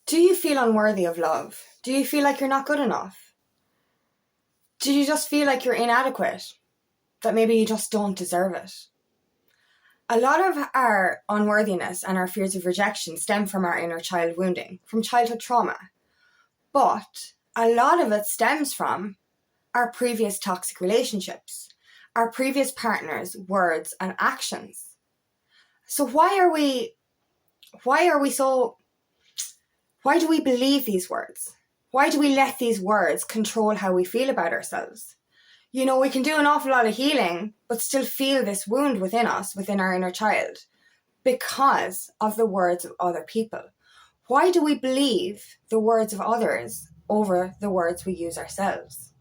Do you feel unworthy of love? Do you feel like you're not good enough? Do you just feel like you're inadequate? That maybe you just don't deserve it? A lot of our unworthiness and our fears of rejection stem from our inner child wounding, from childhood trauma. But a lot of it stems from our previous toxic relationships, our previous partners' words and actions. So why do we believe these words? Why do we let these words control how we feel about ourselves? You know, we can do an awful lot of healing, but still feel this wound within us, within our inner child, because of the words of other people. Why do we believe the words of others over the words we use ourselves?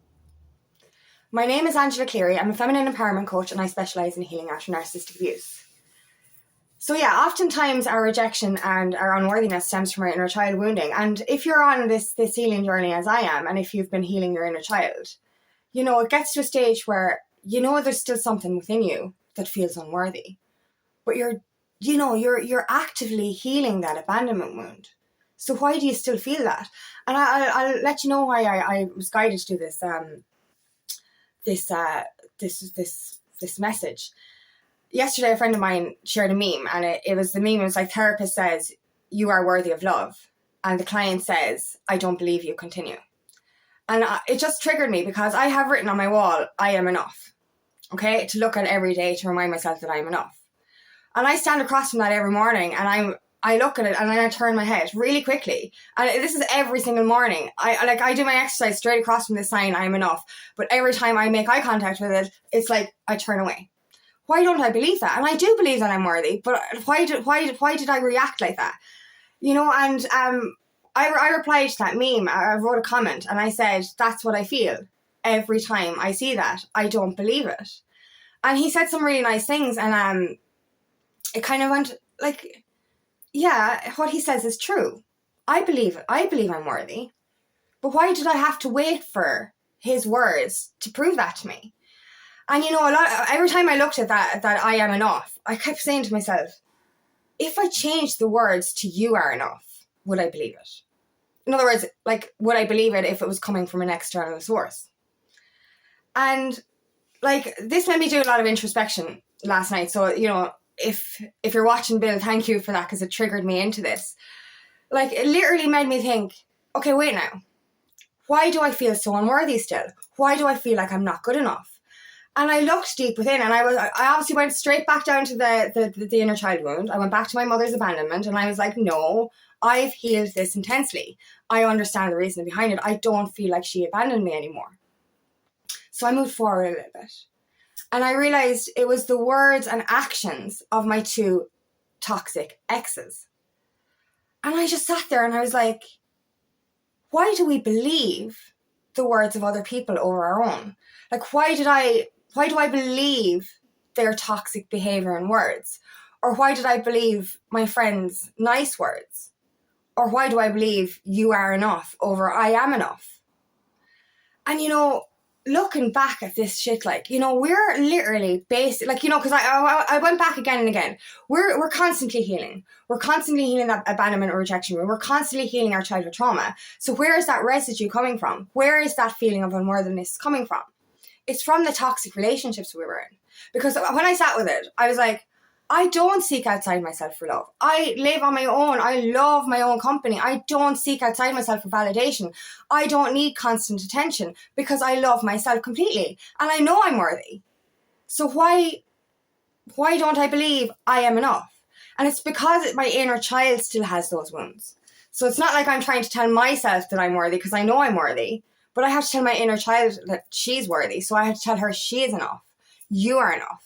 My name is Angela Cleary. I'm a feminine empowerment coach and I specialise in healing after narcissistic abuse. So yeah, oftentimes our rejection and our unworthiness stems from our inner child wounding. And if you're on this healing journey as I am, and if you've been healing your inner child, you know, it gets to a stage where, you know, there's still something within you that feels unworthy. But you're actively healing that abandonment wound. So why do you still feel that? And I'll let you know why I was guided to do this message. Yesterday, a friend of mine shared a meme, and it was like, therapist says, you are worthy of love. And the client says, I don't believe you, continue. And it just triggered me because I have written on my wall, I am enough. Okay, to look at every day to remind myself that I am enough. And I stand across from that every morning and I look at it and then I turn my head really quickly. And this is every single morning. I do my exercise straight across from this sign, I am enough. But every time I make eye contact with it, it's like I turn away. Why don't I believe that? And I do believe that I'm worthy, but why did I react like that? You know, and I replied to that meme. I wrote a comment and I said, that's what I feel every time I see that. I don't believe it. And he said some really nice things, and it kind of went like, yeah, what he says is true. I believe it. I believe I'm worthy. But why did I have to wait for his words to prove that to me? And you know, every time I looked at that I am enough, I kept saying to myself, if I changed the words to you are enough, would I believe it? In other words, like, would I believe it if it was coming from an external source? And like, this made me do a lot of introspection last night. So, you know, if you're watching, Bill, thank you for that, because it triggered me into this. Like, it literally made me think, okay, wait now. Why do I feel so unworthy still? Why do I feel like I'm not good enough? And I looked deep within, and I obviously went straight back down to the inner child wound. I went back to my mother's abandonment, and I was like, no, I've healed this intensely. I understand the reason behind it. I don't feel like she abandoned me anymore. So I moved forward a little bit. And I realized it was the words and actions of my two toxic exes. And I just sat there and I was like, why do we believe the words of other people over our own? Like, why do I believe their toxic behavior and words? Or why did I believe my friend's nice words? Or why do I believe you are enough over I am enough? And, you know, looking back at this shit, like, you know, we're literally like, you know, because I went back again and again. We're constantly healing. We're constantly healing that abandonment or rejection. We're constantly healing our childhood trauma. So where is that residue coming from? Where is that feeling of unworthiness coming from? It's from the toxic relationships we were in. Because when I sat with it, I was like, I don't seek outside myself for love. I live on my own. I love my own company. I don't seek outside myself for validation. I don't need constant attention because I love myself completely. And I know I'm worthy. So why don't I believe I am enough? And it's because my inner child still has those wounds. So it's not like I'm trying to tell myself that I'm worthy because I know I'm worthy. But I have to tell my inner child that she's worthy. So I have to tell her she is enough. You are enough.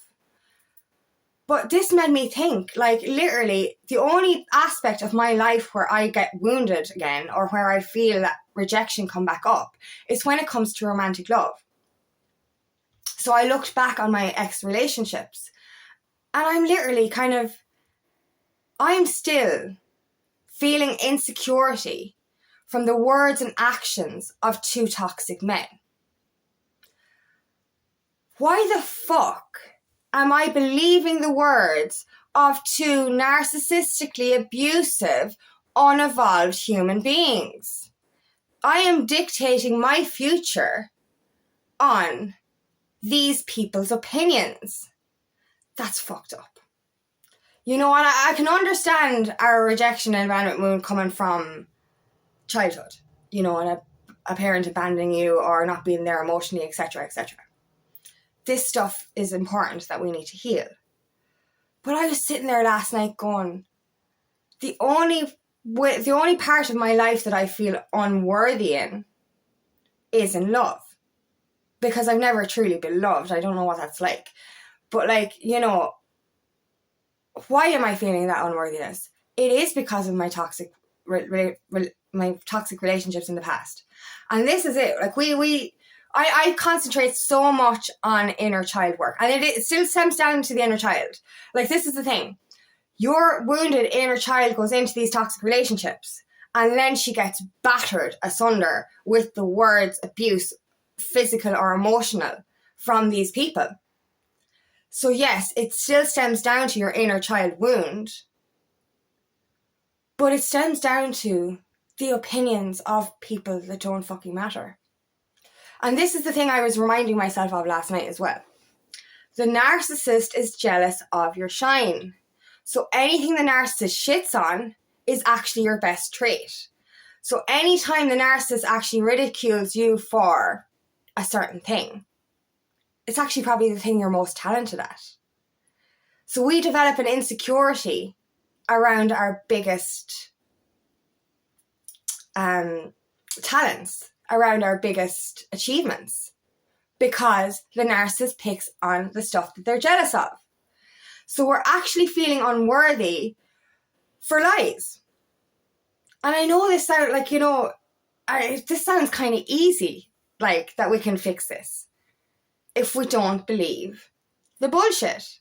But this made me think, like, literally, the only aspect of my life where I get wounded again or where I feel that rejection come back up is when it comes to romantic love. So I looked back on my ex-relationships and I'm literally I'm still feeling insecurity from the words and actions of two toxic men. Why the fuck am I believing the words of two narcissistically abusive, unevolved human beings. I am dictating my future on these people's opinions. That's fucked up. You know, and I can understand our rejection and abandonment wound coming from childhood. You know, and a parent abandoning you or not being there emotionally, etc., etc. This stuff is important that we need to heal. But I was sitting there last night going, the only part of my life that I feel unworthy in is in love. Because I've never truly been loved. I don't know what that's like. But like, you know, why am I feeling that unworthiness? It is because of my toxic relationships in the past. And this is it. Like I concentrate so much on inner child work. And it still stems down to the inner child. Like, this is the thing. Your wounded inner child goes into these toxic relationships. And then she gets battered asunder with the words abuse, physical or emotional, from these people. So yes, it still stems down to your inner child wound. But it stems down to the opinions of people that don't fucking matter. And this is the thing I was reminding myself of last night as well. The narcissist is jealous of your shine. So anything the narcissist shits on is actually your best trait. So anytime the narcissist actually ridicules you for a certain thing, it's actually probably the thing you're most talented at. So we develop an insecurity around our biggest talents, around our biggest achievements, because the narcissist picks on the stuff that they're jealous of. So we're actually feeling unworthy for lies. And I know this sounds like, you know, this sounds kind of easy, like that we can fix this if we don't believe the bullshit.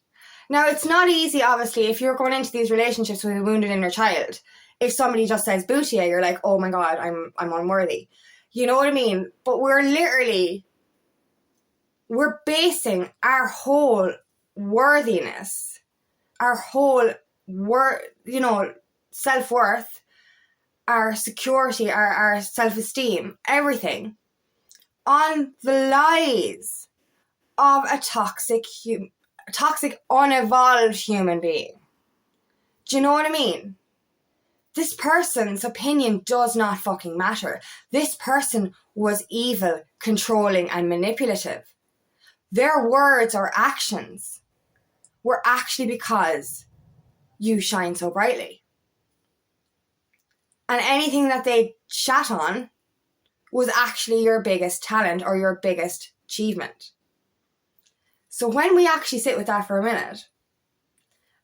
Now, it's not easy, obviously, if you're going into these relationships with a wounded inner child. If somebody just says boo to you, you're like, oh my God, I'm unworthy. You know what I mean? But we're basing our whole worthiness, our whole self-worth, our security, our self-esteem, everything, on the lies of a toxic, unevolved human being. Do you know what I mean? This person's opinion does not fucking matter. This person was evil, controlling, and manipulative. Their words or actions were actually because you shine so brightly. And anything that they shat on was actually your biggest talent or your biggest achievement. So when we actually sit with that for a minute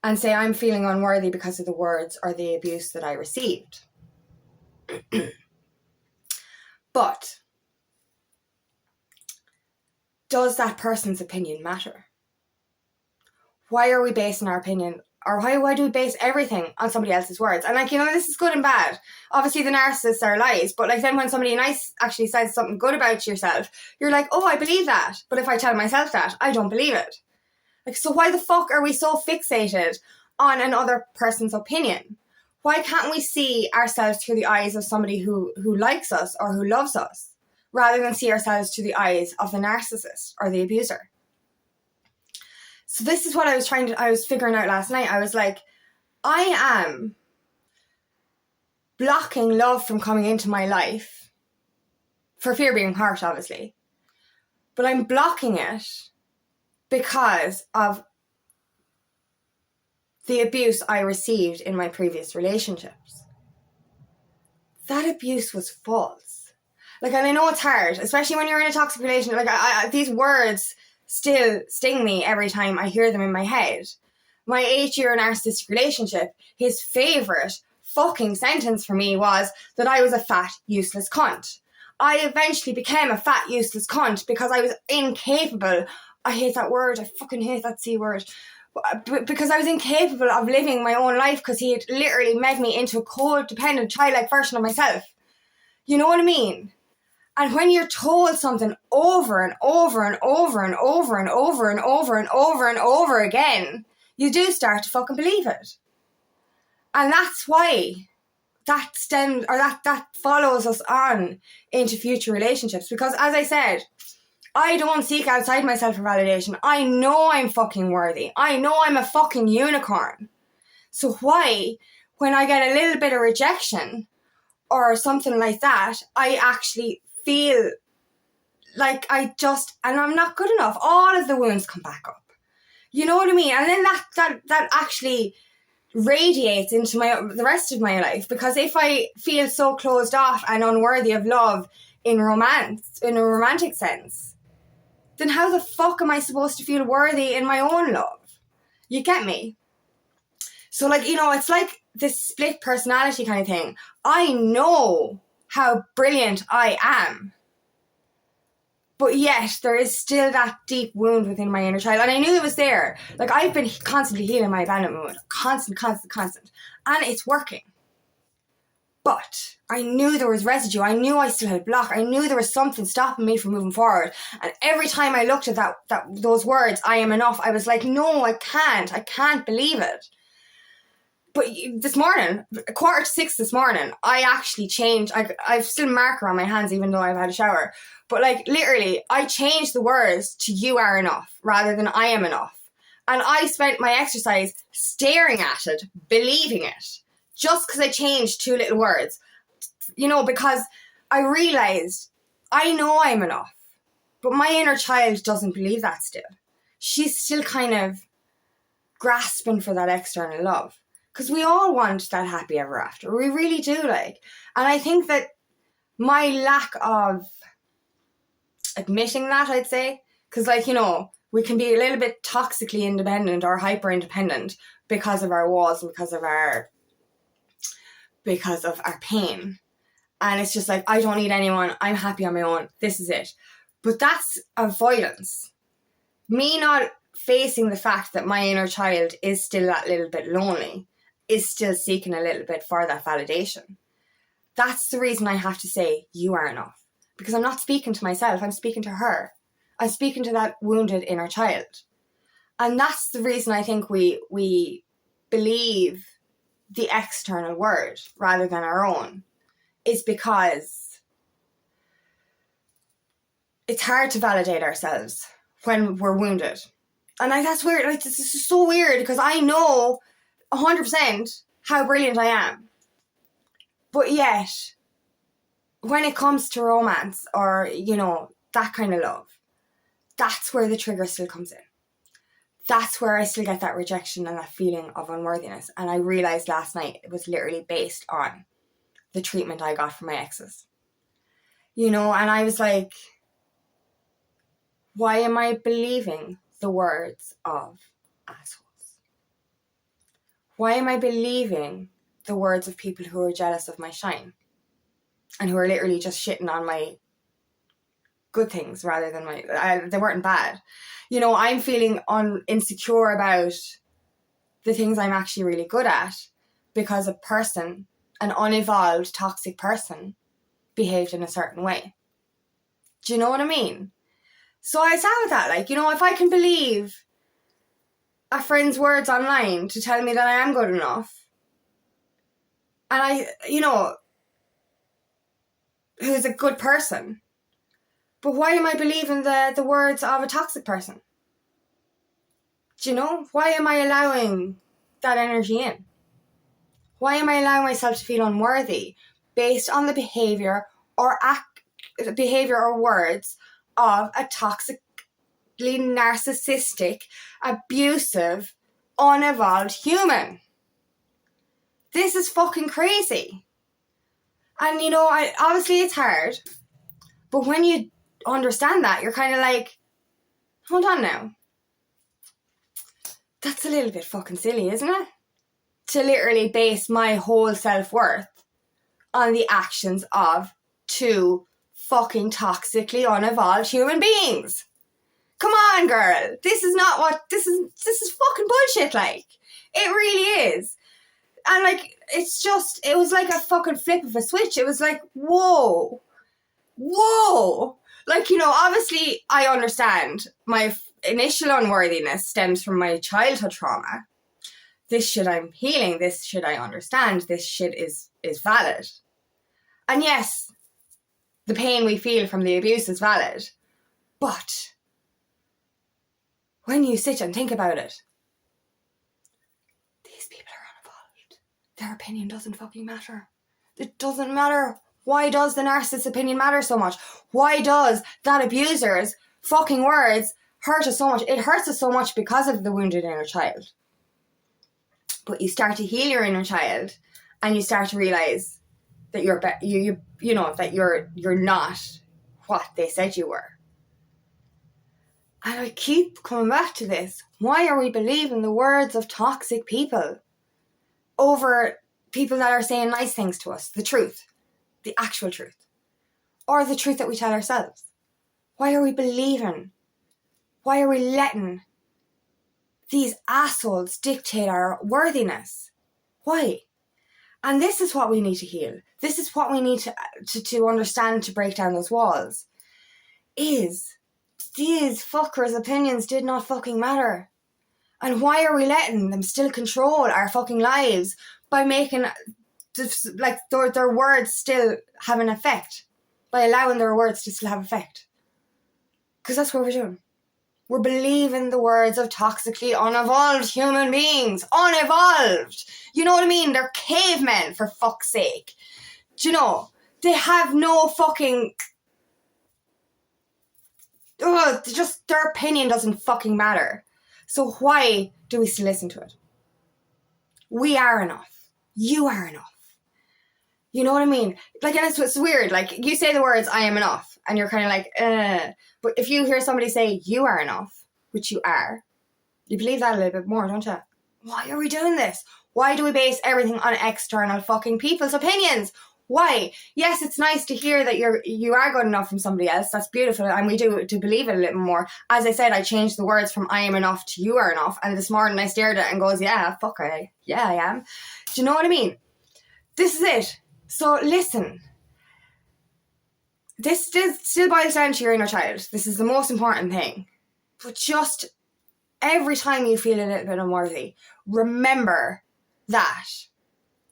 and say, I'm feeling unworthy because of the words or the abuse that I received. But does that person's opinion matter? Why are we basing our opinion, or why do we base everything on somebody else's words? And like, you know, this is good and bad. Obviously the narcissists are lies, but like then when somebody nice actually says something good about yourself, you're like, oh, I believe that. But if I tell myself that, I don't believe it. Like, so why the fuck are we so fixated on another person's opinion? Why can't we see ourselves through the eyes of somebody who likes us or who loves us, rather than see ourselves through the eyes of the narcissist or the abuser? So this is what I was figuring out last night. I was like, I am blocking love from coming into my life for fear of being hurt, obviously. But I'm blocking it because of the abuse I received in my previous relationships. That abuse was false. Like, and I know it's hard, especially when you're in a toxic relationship. Like, these words still sting me every time I hear them in my head. My 8-year narcissistic relationship, his favourite fucking sentence for me was that I was a fat, useless cunt. I eventually became a fat, useless cunt because I was incapable. I hate that word. I fucking hate that C word. Because I was incapable of living my own life because he had literally made me into a cold, dependent, childlike version of myself. You know what I mean? And when you're told something over and over and over and over and over and over and over and over again, you do start to fucking believe it. And that's why that follows us on into future relationships. Because as I said, I don't seek outside myself for validation. I know I'm fucking worthy. I know I'm a fucking unicorn. So why, when I get a little bit of rejection or something like that, I actually feel like and I'm not good enough. All of the wounds come back up. You know what I mean? And then that actually radiates into the rest of my life, because if I feel so closed off and unworthy of love in romance, in a romantic sense, then how the fuck am I supposed to feel worthy in my own love? You get me? So it's like this split personality kind of thing. I know how brilliant I am, but yet there is still that deep wound within my inner child. And I knew it was there. Like, I've been constantly healing my abandonment wound. Constant. And it's working. But I knew there was residue. I knew I still had a block. I knew there was something stopping me from moving forward. And every time I looked at those words, I am enough, I was like, no, I can't believe it. But this morning, 5:45 this morning, I actually changed. I've still marker on my hands even though I've had a shower. But literally, I changed the words to "you are enough" rather than "I am enough." And I spent my exercise staring at it, believing it, just because I changed 2 little words. Because I realised I know I'm enough. But my inner child doesn't believe that still. She's still kind of grasping for that external love. Because we all want that happy ever after. We really do, And I think that my lack of admitting that, I'd say, because we can be a little bit toxically independent or hyper independent because of our walls and because of our pain. And it's just like, I don't need anyone, I'm happy on my own, this is it. But that's avoidance. Me not facing the fact that my inner child is still that little bit lonely, is still seeking a little bit for that validation. That's the reason I have to say, you are enough. Because I'm not speaking to myself, I'm speaking to her. I'm speaking to that wounded inner child. And that's the reason I think we believe the external word rather than our own, is because it's hard to validate ourselves when we're wounded. And that's weird. This is so weird, because I know 100% how brilliant I am. But yet, when it comes to romance or, that kind of love, that's where the trigger still comes in. That's where I still get that rejection and that feeling of unworthiness. And I realised last night it was literally based on the treatment I got from my exes. And I was like, why am I believing the words of assholes? Why am I believing the words of people who are jealous of my shine and who are literally just shitting on my good things rather than they weren't bad. I'm feeling insecure about the things I'm actually really good at because a person, an unevolved, toxic person, behaved in a certain way. Do you know what I mean? So I sat with that, if I can believe a friend's words online to tell me that I am good enough, and who's a good person, but why am I believing the words of a toxic person? Do you know? Why am I allowing that energy in? Why am I allowing myself to feel unworthy based on the behaviour or words of a toxically narcissistic, abusive, unevolved human? This is fucking crazy. And obviously it's hard, but when you understand that, you're kind of like, hold on now. That's a little bit fucking silly, isn't it? To literally base my whole self-worth on the actions of 2 fucking toxically unevolved human beings. Come on, girl. This is fucking bullshit, It really is. And it was like a fucking flip of a switch. It was like, whoa. Obviously I understand my initial unworthiness stems from my childhood trauma. This shit I'm healing, this shit I understand, this shit is is valid. And yes, the pain we feel from the abuse is valid. But when you sit and think about it, these people are unevolved. Their opinion doesn't fucking matter. It doesn't matter. Why does the narcissist's opinion matter so much? Why does that abuser's fucking words hurt us so much? It hurts us so much because of the wounded inner child. But you start to heal your inner child, and you start to realize that you're not what they said you were. And I keep coming back to this. Why are we believing the words of toxic people over people that are saying nice things to us? The truth. The actual truth. Or the truth that we tell ourselves. Why are we believing? Why are we letting these assholes dictate our worthiness? Why? And this is what we need to heal. This is what we need to understand, to break down those walls. Is these fuckers' opinions did not fucking matter. And why are we letting them still control our fucking lives by making like their words still have an effect? By allowing their words to still have effect. Because that's what we're doing. We're believing the words of toxically unevolved human beings. Unevolved! You know what I mean? They're cavemen, for fuck's sake. Do you know? They have no fucking... just their opinion doesn't fucking matter. So why do we still listen to it? We are enough. You are enough. You know what I mean? Like, and it's weird. Like, you say the words, I am enough. And you're kind of like, But if you hear somebody say, you are enough, which you are, you believe that a little bit more, don't you? Why are we doing this? Why do we base everything on external fucking people's opinions? Why? Yes, it's nice to hear that you are good enough from somebody else. That's beautiful. And we do to believe it a little more. As I said, I changed the words from I am enough to you are enough. And this morning I stared at it and goes, yeah, fuck I am. Do you know what I mean? This is it. So listen. This still boils down to your inner child. This is the most important thing. But just every time you feel a little bit unworthy, remember that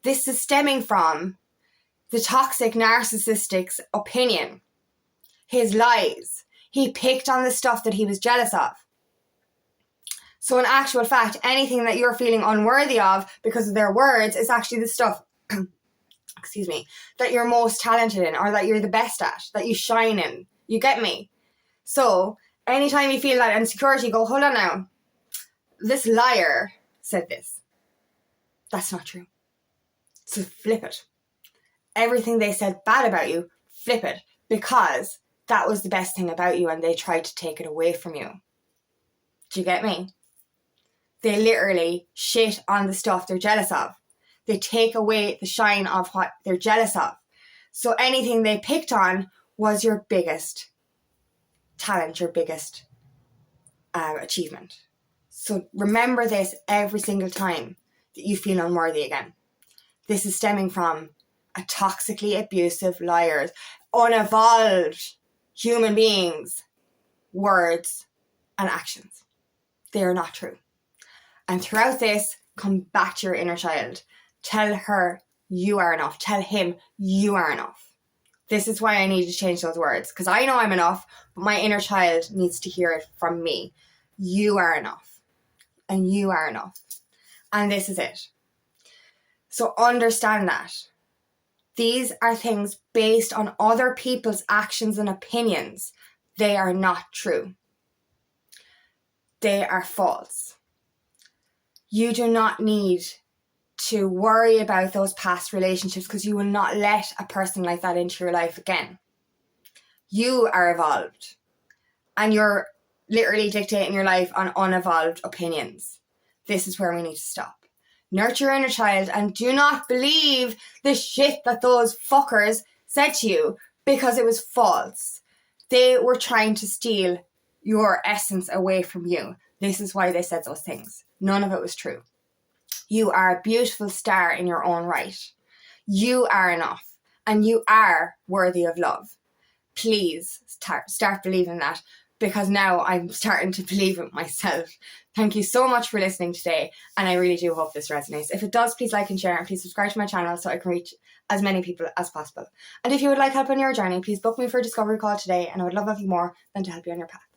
this is stemming from the toxic narcissistic's opinion, his lies. He picked on the stuff that he was jealous of. So in actual fact, anything that you're feeling unworthy of because of their words is actually the stuff that you're most talented in, or that you're the best at, that you shine in. You get me? So anytime you feel that insecurity, go, hold on now. This liar said this. That's not true. So flip it. Everything they said bad about you, flip it. Because that was the best thing about you and they tried to take it away from you. Do you get me? They literally shit on the stuff they're jealous of. They take away the shine of what they're jealous of. So anything they picked on was your biggest talent, your biggest achievement. So remember this every single time that you feel unworthy again. This is stemming from a toxically abusive, liars, unevolved human beings' words and actions. They are not true. And throughout this, come back to your inner child. Tell her you are enough. Tell him you are enough. This is why I need to change those words. Because I know I'm enough, but my inner child needs to hear it from me. You are enough. And you are enough. And this is it. So understand that. These are things based on other people's actions and opinions. They are not true. They are false. You do not need to worry about those past relationships because you will not let a person like that into your life again. You are evolved. And you're literally dictating your life on unevolved opinions. This is where we need to stop. Nurture your inner child and do not believe the shit that those fuckers said to you because it was false. They were trying to steal your essence away from you. This is why they said those things. None of it was true. You are a beautiful star in your own right. You are enough and you are worthy of love. Please start believing that. because now I'm starting to believe it myself. Thank you so much for listening today, and I really do hope this resonates. If it does, please like and share, and please subscribe to my channel so I can reach as many people as possible. And if you would like help on your journey, please book me for a discovery call today, and I would love nothing more than to help you on your path.